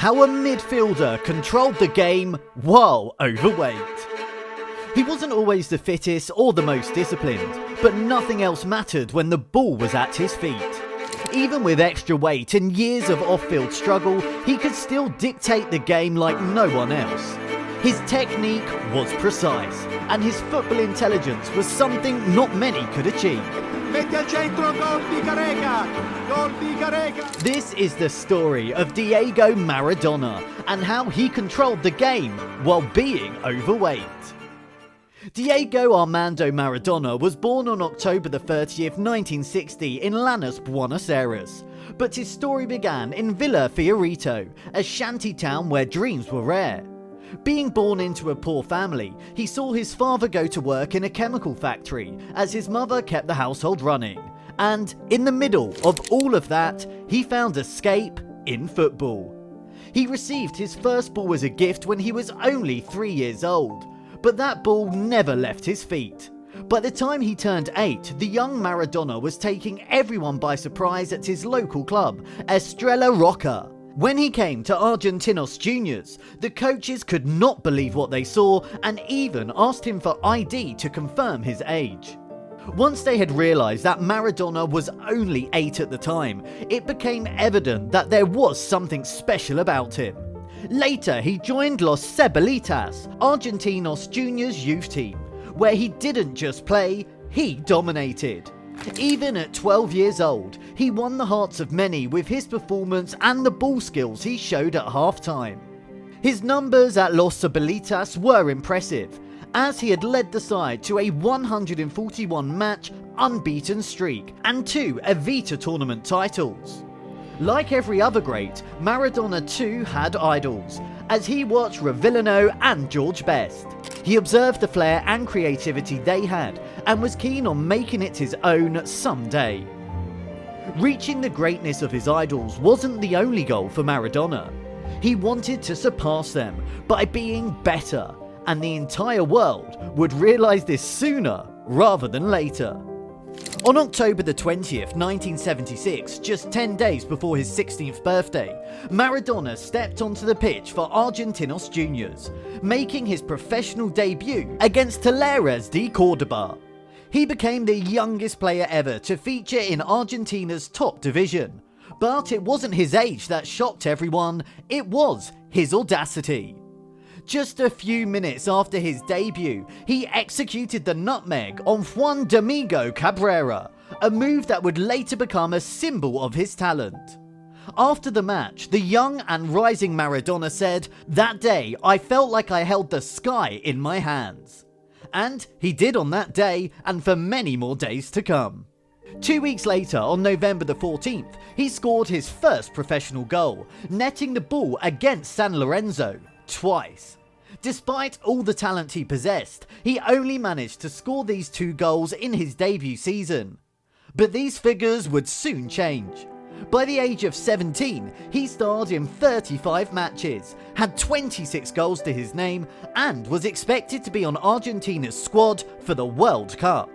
How a midfielder controlled the game while overweight. He wasn't always the fittest or the most disciplined, but nothing else mattered when the ball was at his feet. Even with extra weight and years of off-field struggle, he could still dictate the game like no one else. His technique was precise, and his football intelligence was something not many could achieve. This is the story of Diego Maradona and how he controlled the game while being overweight. Diego Armando Maradona was born on October 30th, 1960 in Lanús, Buenos Aires. But his story began in Villa Fiorito, a shanty town where dreams were rare. Being born into a poor family, he saw his father go to work in a chemical factory as his mother kept the household running. And in the middle of all of that, he found escape in football. He received his first ball as a gift when he was only 3 years old. But that ball never left his feet. By the time he turned 8, the young Maradona was taking everyone by surprise at his local club, Estrella Roca. When he came to Argentinos Juniors, the coaches could not believe what they saw and even asked him for ID to confirm his age. Once they had realised that Maradona was only 8 at the time, it became evident that there was something special about him. Later, he joined Los Cebolitas, Argentinos Juniors youth team, where he didn't just play, he dominated. Even at 12 years old, he won the hearts of many with his performance and the ball skills he showed at half-time. His numbers at Los Cebolitas were impressive, as he had led the side to a 141-match unbeaten streak and 2 Evita tournament titles. Like every other great, Maradona too had idols, as he watched Rivellino and George Best. He observed the flair and creativity they had and was keen on making it his own someday. Reaching the greatness of his idols wasn't the only goal for Maradona. He wanted to surpass them by being better, and the entire world would realise this sooner rather than later. On October 20th, 1976, just 10 days before his 16th birthday, Maradona stepped onto the pitch for Argentinos Juniors, making his professional debut against Talleres de Córdoba. He became the youngest player ever to feature in Argentina's top division. But it wasn't his age that shocked everyone, it was his audacity. Just a few minutes after his debut, he executed the nutmeg on Juan Domingo Cabrera, a move that would later become a symbol of his talent. After the match, the young and rising Maradona said, "That day, I felt like I held the sky in my hands." And he did on that day, and for many more days to come. 2 weeks later, on November 14th, he scored his first professional goal, netting the ball against San Lorenzo twice. Despite all the talent he possessed, he only managed to score these 2 goals in his debut season. But these figures would soon change. By the age of 17, he starred in 35 matches, had 26 goals to his name, and was expected to be on Argentina's squad for the World Cup.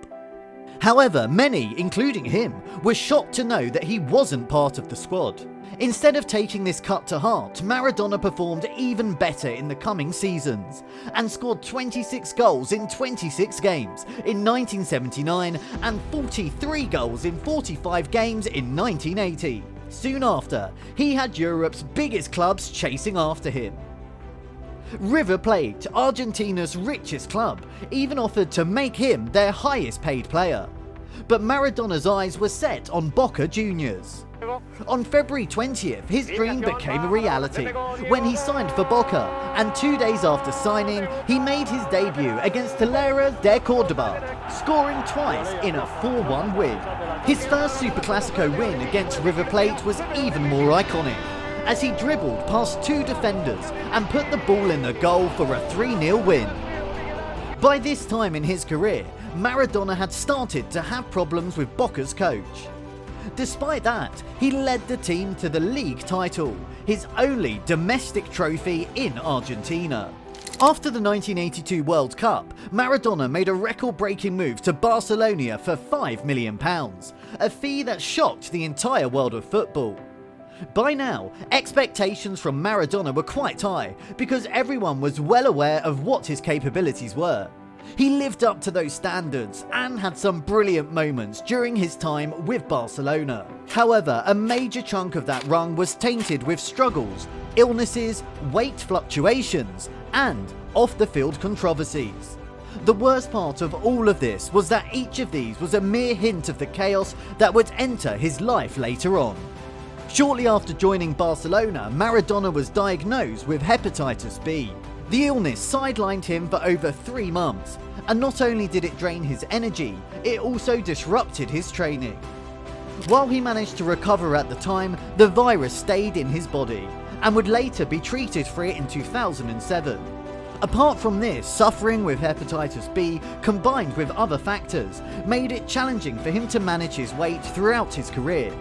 However, many, including him, were shocked to know that he wasn't part of the squad. Instead of taking this cut to heart, Maradona performed even better in the coming seasons and scored 26 goals in 26 games in 1979 and 43 goals in 45 games in 1980. Soon after, he had Europe's biggest clubs chasing after him. River Plate, Argentina's richest club, even offered to make him their highest paid player. But Maradona's eyes were set on Boca Juniors. On February 20th, his dream became a reality when he signed for Boca, and 2 days after signing, he made his debut against Talleres de Córdoba, scoring twice in a 4-1 win. His first Superclásico win against River Plate was even more iconic, as he dribbled past 2 defenders and put the ball in the goal for a 3-0 win. By this time in his career, Maradona had started to have problems with Boca's coach. Despite that, he led the team to the league title, his only domestic trophy in Argentina. After the 1982 World Cup, Maradona made a record-breaking move to Barcelona for £5 million, a fee that shocked the entire world of football. By now, expectations from Maradona were quite high because everyone was well aware of what his capabilities were. He lived up to those standards and had some brilliant moments during his time with Barcelona. However, a major chunk of that run was tainted with struggles, illnesses, weight fluctuations, and off-the-field controversies. The worst part of all of this was that each of these was a mere hint of the chaos that would enter his life later on. Shortly after joining Barcelona, Maradona was diagnosed with hepatitis B. The illness sidelined him for over 3 months, and not only did it drain his energy, it also disrupted his training. While he managed to recover at the time, the virus stayed in his body, and would later be treated for it in 2007. Apart from this, suffering with hepatitis B, combined with other factors, made it challenging for him to manage his weight throughout his career.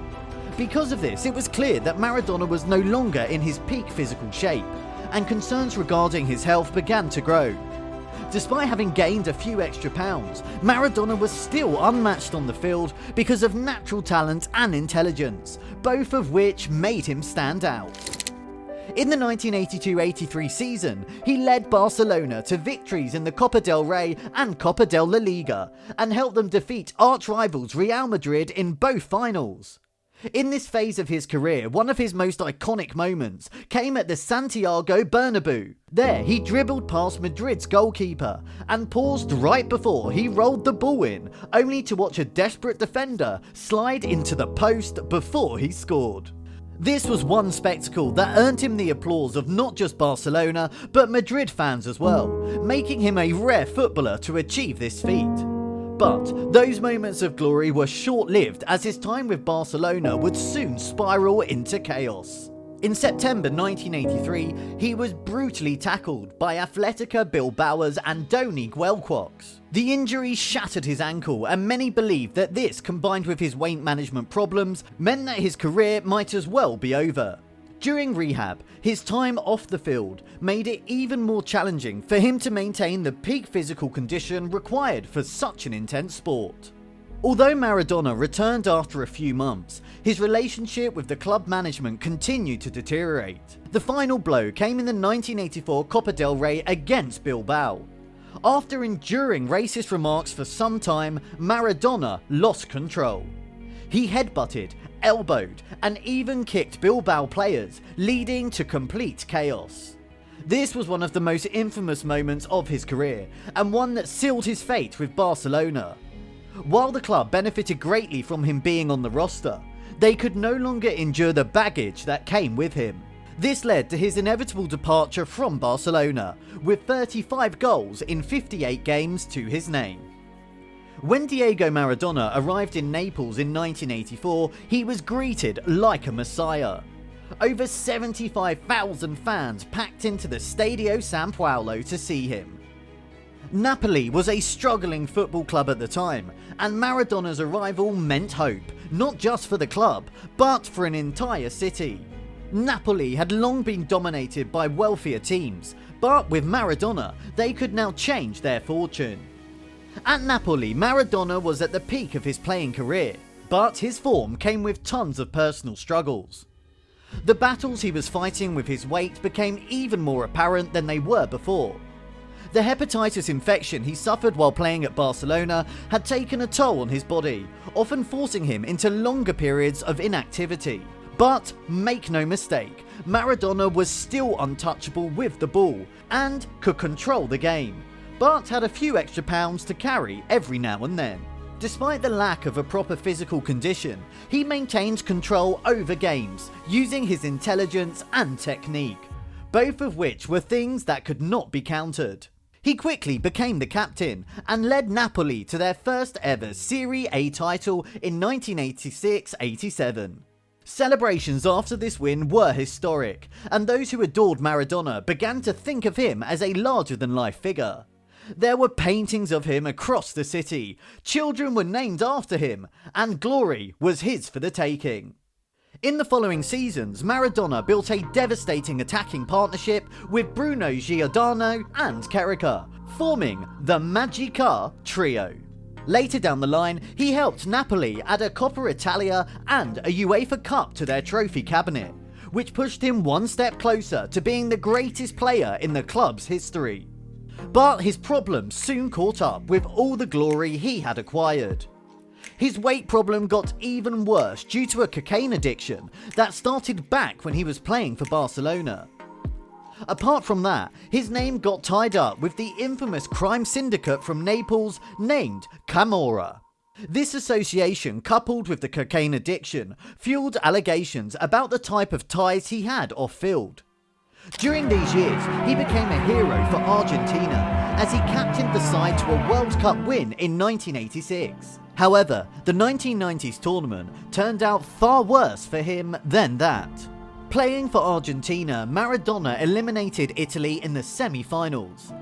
Because of this, it was clear that Maradona was no longer in his peak physical shape, and concerns regarding his health began to grow. Despite having gained a few extra pounds, Maradona was still unmatched on the field because of natural talent and intelligence, both of which made him stand out. In the 1982-83 season, he led Barcelona to victories in the Copa del Rey and Copa del La Liga, and helped them defeat arch-rivals Real Madrid in both finals. In this phase of his career, one of his most iconic moments came at the Santiago Bernabeu. There, he dribbled past Madrid's goalkeeper and paused right before he rolled the ball in, only to watch a desperate defender slide into the post before he scored. This was one spectacle that earned him the applause of not just Barcelona, but Madrid fans as well, making him a rare footballer to achieve this feat. But those moments of glory were short-lived, as his time with Barcelona would soon spiral into chaos. In September 1983, he was brutally tackled by Athletica Bilbao's Andoni Guelquox. The injury shattered his ankle, and many believe that this, combined with his weight management problems, meant that his career might as well be over. During rehab, his time off the field made it even more challenging for him to maintain the peak physical condition required for such an intense sport. Although Maradona returned after a few months, his relationship with the club management continued to deteriorate. The final blow came in the 1984 Copa del Rey against Bilbao. After enduring racist remarks for some time, Maradona lost control. He headbutted, elbowed, and even kicked Bilbao players, leading to complete chaos. This was one of the most infamous moments of his career, and one that sealed his fate with Barcelona. While the club benefited greatly from him being on the roster, they could no longer endure the baggage that came with him. This led to his inevitable departure from Barcelona, with 35 goals in 58 games to his name. When Diego Maradona arrived in Naples in 1984, he was greeted like a messiah. Over 75,000 fans packed into the Stadio San Paolo to see him. Napoli was a struggling football club at the time, and Maradona's arrival meant hope, not just for the club, but for an entire city. Napoli had long been dominated by wealthier teams, but with Maradona, they could now change their fortune. At Napoli, Maradona was at the peak of his playing career, but his form came with tons of personal struggles. The battles he was fighting with his weight became even more apparent than they were before. The hepatitis infection he suffered while playing at Barcelona had taken a toll on his body, often forcing him into longer periods of inactivity. But make no mistake, Maradona was still untouchable with the ball and could control the game, but had a few extra pounds to carry every now and then. Despite the lack of a proper physical condition, he maintained control over games, using his intelligence and technique, both of which were things that could not be countered. He quickly became the captain and led Napoli to their first ever Serie A title in 1986-87. Celebrations after this win were historic, and those who adored Maradona began to think of him as a larger-than-life figure. There were paintings of him across the city, children were named after him, and glory was his for the taking. In the following seasons, Maradona built a devastating attacking partnership with Bruno Giordano and Carrica, forming the Magica Trio. Later down the line, he helped Napoli add a Coppa Italia and a UEFA Cup to their trophy cabinet, which pushed him one step closer to being the greatest player in the club's history. But his problems soon caught up with all the glory he had acquired. His weight problem got even worse due to a cocaine addiction that started back when he was playing for Barcelona. Apart from that, his name got tied up with the infamous crime syndicate from Naples named Camorra. This association, coupled with the cocaine addiction, fueled allegations about the type of ties he had off-field. During these years, he became a hero for Argentina as he captained the side to a World Cup win in 1986. However, the 1990s tournament turned out far worse for him than that. Playing for Argentina, Maradona eliminated Italy in the semi-finals.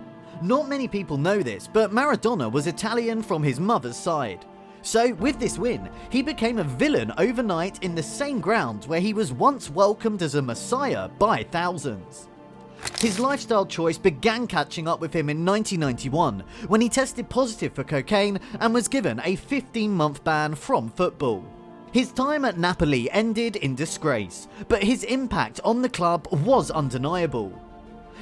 Not many people know this, but Maradona was Italian from his mother's side. So with this win, he became a villain overnight in the same ground where he was once welcomed as a messiah by thousands. His lifestyle choice began catching up with him in 1991 when he tested positive for cocaine and was given a 15-month ban from football. His time at Napoli ended in disgrace, but his impact on the club was undeniable.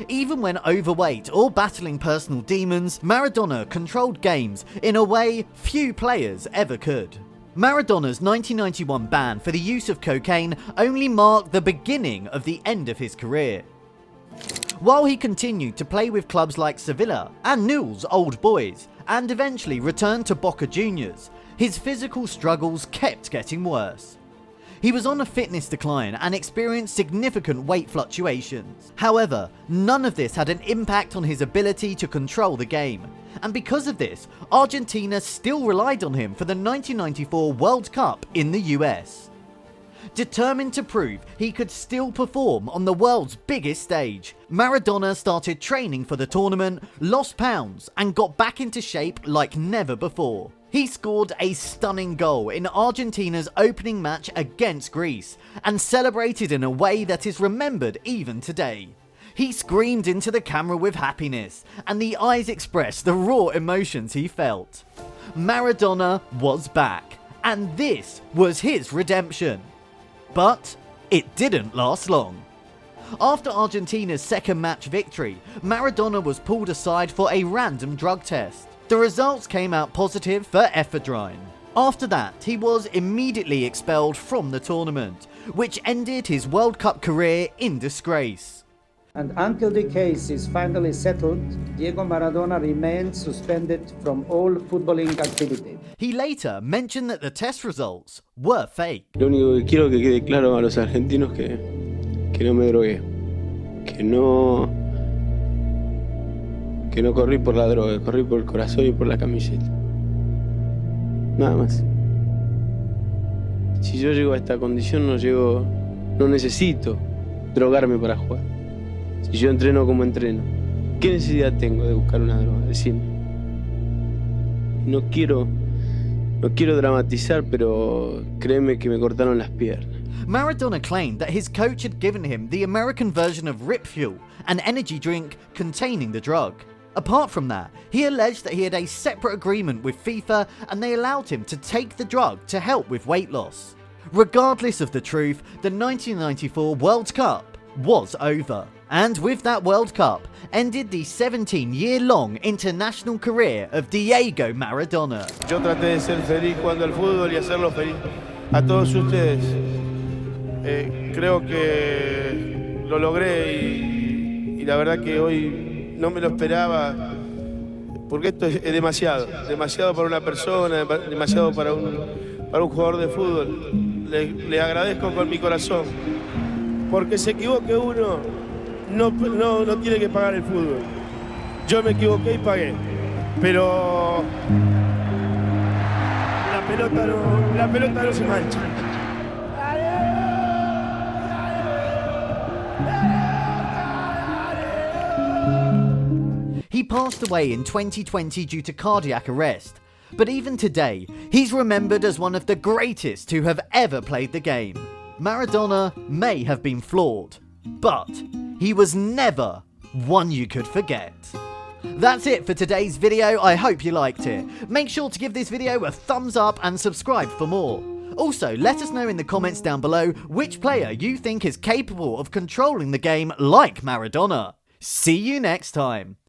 Even when overweight or battling personal demons, Maradona controlled games in a way few players ever could. Maradona's 1991 ban for the use of cocaine only marked the beginning of the end of his career. While he continued to play with clubs like Sevilla and Newell's Old Boys, and eventually returned to Boca Juniors, his physical struggles kept getting worse. He was on a fitness decline and experienced significant weight fluctuations. However, none of this had an impact on his ability to control the game, and because of this, Argentina still relied on him for the 1994 World Cup in the US. Determined to prove he could still perform on the world's biggest stage, Maradona started training for the tournament, lost pounds, and got back into shape like never before. He scored a stunning goal in Argentina's opening match against Greece and celebrated in a way that is remembered even today. He screamed into the camera with happiness, and the eyes expressed the raw emotions he felt. Maradona was back, and this was his redemption. But it didn't last long. After Argentina's second match victory, Maradona was pulled aside for a random drug test. The results came out positive for ephedrine. After that, he was immediately expelled from the tournament, which ended his World Cup career in disgrace. And until the case is finally settled, Diego Maradona remains suspended from all footballing activity. He later mentioned that the test results were fake. Lo único que quiero que quede claro a los argentinos que no me drogué, que no corrí por la droga, corrí por el corazón y por la camiseta. Nada más. Si yo llego a esta condición, no necesito drogarme para jugar. Si yo entreno como entreno, ¿qué necesidad tengo de buscar una droga? Decime. No quiero dramatizar, pero créeme que me cortaron las piernas. Maradona claimed that his coach had given him the American version of Rip Fuel, an energy drink containing the drug. Apart from that, he alleged that he had a separate agreement with FIFA and they allowed him to take the drug to help with weight loss. Regardless of the truth, the 1994 World Cup was over. And with that World Cup, ended the 17-year-long international career of Diego Maradona. Yo traté de ser feliz jugando al fútbol y hacerlo feliz a todos ustedes. Creo que lo logré y la verdad que hoy no me lo esperaba, porque esto es demasiado para una persona, demasiado para un jugador de fútbol. Le agradezco con mi corazón, porque se equivoque uno, no tiene que pagar el fútbol. Yo me equivoqué y pagué, pero la pelota no se mancha. He passed away in 2020 due to cardiac arrest, but even today, he's remembered as one of the greatest who have ever played the game. Maradona may have been flawed, but he was never one you could forget. That's it for today's video. I hope you liked it. Make sure to give this video a thumbs up and subscribe for more. Also, let us know in the comments down below which player you think is capable of controlling the game like Maradona. See you next time.